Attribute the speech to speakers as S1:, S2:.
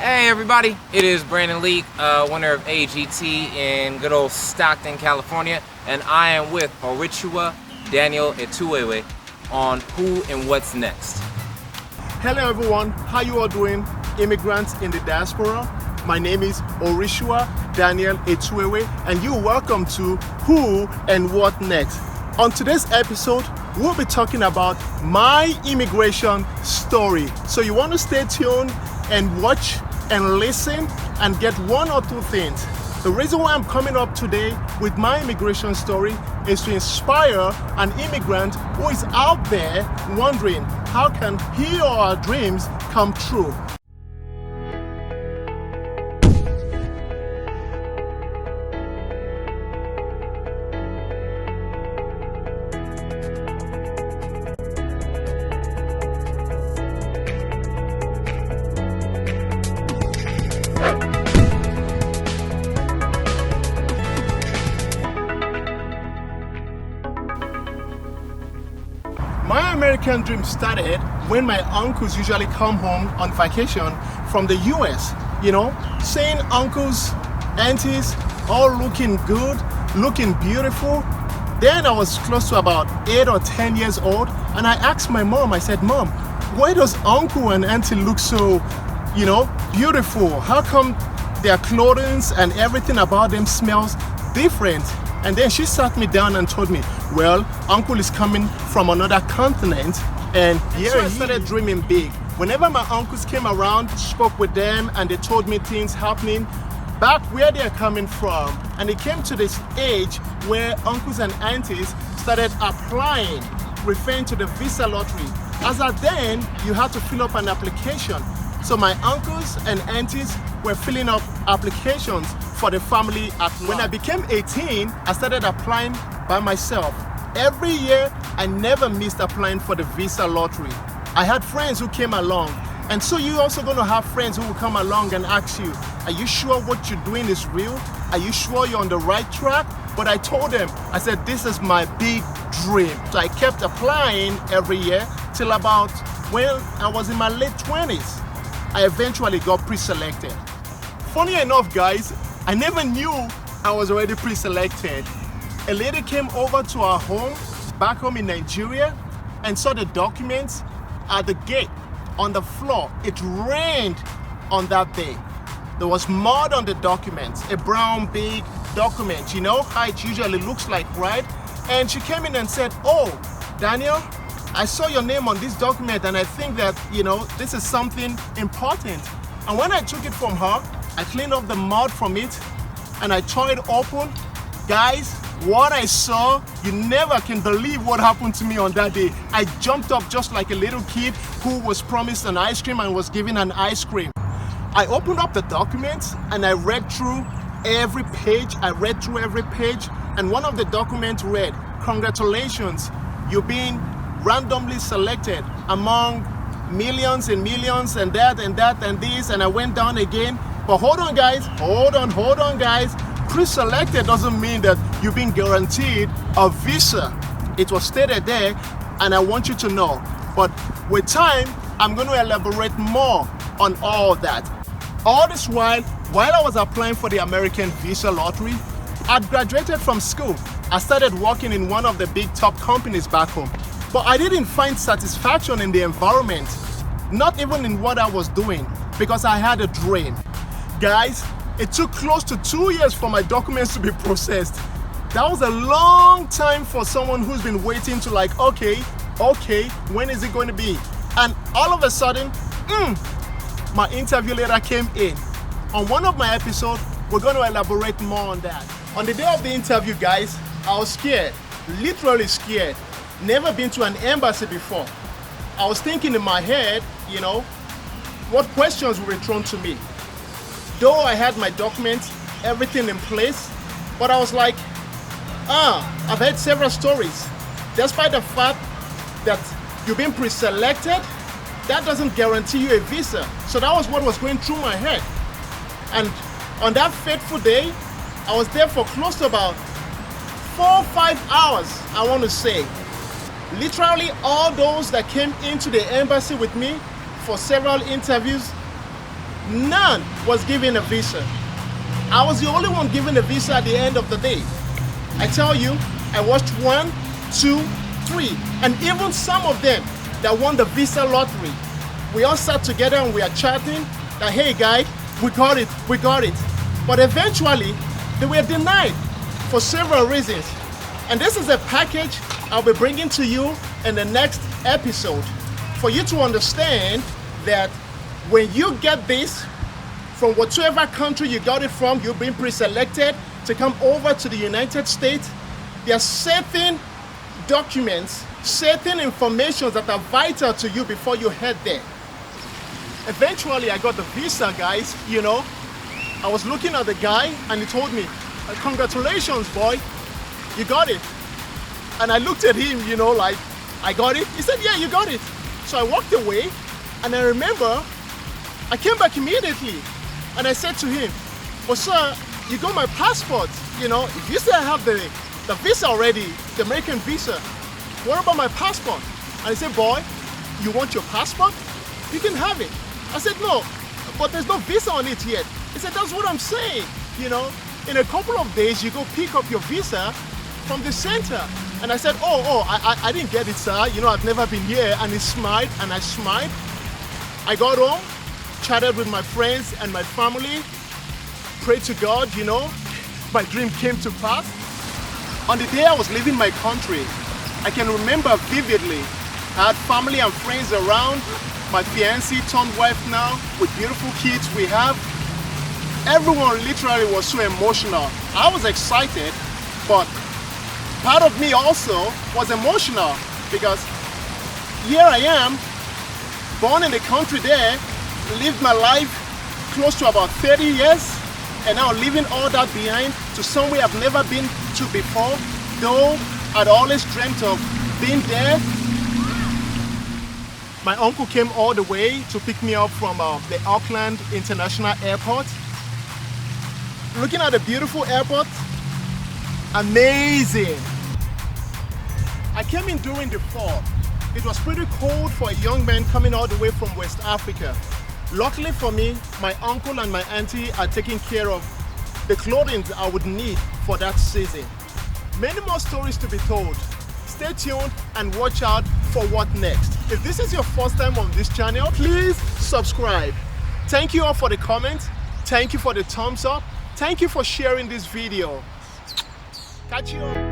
S1: Hey everybody, it is Brandon Leak, winner of AGT in good old Stockton, California, and I am with Orichua Daniel Etuwewe on Who and What's Next.
S2: Hello everyone, how you all doing? Immigrants in the diaspora. My name is Orichua Daniel Etuwewe and you're welcome to Who and What Next. On today's episode, we'll be talking about my immigration story. So you want to stay tuned and watch and listen and get one or two things. The reason why I'm coming up today with my immigration story is to inspire an immigrant who is out there wondering how can he or her dreams come true. My American dream started when my uncles usually come home on vacation from the US. You know, seeing uncles, aunties, all looking good, looking beautiful. Then I was close to about 8 or 10 years old and I asked my mom, I said, Mom, why does uncle and auntie look so, beautiful? How come their clothing and everything about them smells different? And then she sat me down and told me, well, uncle is coming from another continent. And so I started dreaming big. Whenever my uncles came around, spoke with them and they told me things happening back where they're coming from. And it came to this age where uncles and aunties started applying, referring to the visa lottery. As at then, you had to fill up an application. So my uncles and aunties were filling up applications for the family at large. When I became 18, I started applying by myself. Every year, I never missed applying for the visa lottery. I had friends who came along. And so you're also going to have friends who will come along and ask you, are you sure what you're doing is real? Are you sure you're on the right track? But I told them, I said, this is my big dream. So I kept applying every year till about, I was in my late 20s. I eventually got pre-selected. Funny enough, guys, I never knew I was already pre-selected. A lady came over to our home, back home in Nigeria, and saw the documents at the gate, on the floor. It rained on that day. There was mud on the documents, a brown big document, you know how it usually looks like, right? And she came in and said, oh, Daniel, I saw your name on this document and I think that, this is something important. And when I took it from her, I cleaned off the mud from it and I tore it open. Guys, what I saw, you never can believe what happened to me on that day. I jumped up just like a little kid who was promised an ice cream and was given an ice cream. I opened up the documents and I read through every page. And one of the documents read, congratulations, you've been randomly selected among millions and millions and that and this, and I went down again. But hold on guys, pre-selected doesn't mean that you've been guaranteed a visa. It was stated there and I want you to know. But with time, I'm going to elaborate more on all that. All this while I was applying for the American visa lottery, I'd graduated from school. I started working in one of the big top companies back home. But I didn't find satisfaction in the environment, not even in what I was doing, because I had a dream. Guys, it took close to 2 years for my documents to be processed. That was a long time for someone who's been waiting to okay, when is it going to be? And all of a sudden, my interview letter came in. On one of my episodes, we're going to elaborate more on that. On the day of the interview, guys, I was scared, literally scared. Never been to an embassy before. I was thinking in my head, what questions were thrown to me. Though I had my documents, everything in place, but I was like, I've heard several stories. Despite the fact that you've been pre-selected, that doesn't guarantee you a visa. So that was what was going through my head. And on that fateful day, I was there for close to about 4 or 5 hours, I want to say. Literally all those that came into the embassy with me for several interviews, None was given a visa. I was the only one given a visa at the end of the day. I tell you, I watched 1, 2, 3, and even some of them that won the visa lottery. We all sat together and we are chatting that, hey guy, we got it. But eventually, they were denied for several reasons. And this is a package I'll be bringing to you in the next episode for you to understand that when you get this, from whatever country you got it from, you've been pre-selected to come over to the United States, there are certain documents, certain information that are vital to you before you head there. Eventually, I got the visa, guys, you know. I was looking at the guy and he told me, congratulations, boy, you got it. And I looked at him, you know, like, I got it? He said, yeah, you got it. So I walked away and I remember I came back immediately and I said to him, well, sir, you got my passport. You know, if you say I have the visa already, the American visa, what about my passport? And he said, boy, you want your passport? You can have it. I said, no, but there's no visa on it yet. He said, that's what I'm saying. You know, in a couple of days, you go pick up your visa from the center. And I said, I didn't get it, sir. You know, I've never been here. And he smiled and I smiled. I got home, chatted with my friends and my family, prayed to God, you know, my dream came to pass. On the day I was leaving my country, I can remember vividly, I had family and friends around, my fiancée turned wife now, with beautiful kids we have. Everyone literally was so emotional. I was excited, but part of me also was emotional because here I am, born in the country there, lived my life close to about 30 years, and now leaving all that behind to somewhere I've never been to before, though I'd always dreamt of being there. My uncle came all the way to pick me up from the Auckland International Airport. Looking at the beautiful airport, amazing. I came in during the fall. It was pretty cold for a young man coming all the way from West Africa. Luckily for me, my uncle and my auntie are taking care of the clothing I would need for that season. Many more stories to be told. Stay tuned and watch out for what next. If this is your first time on this channel, please subscribe. Thank you all for the comments. Thank you for the thumbs up. Thank you for sharing this video. Catch you all.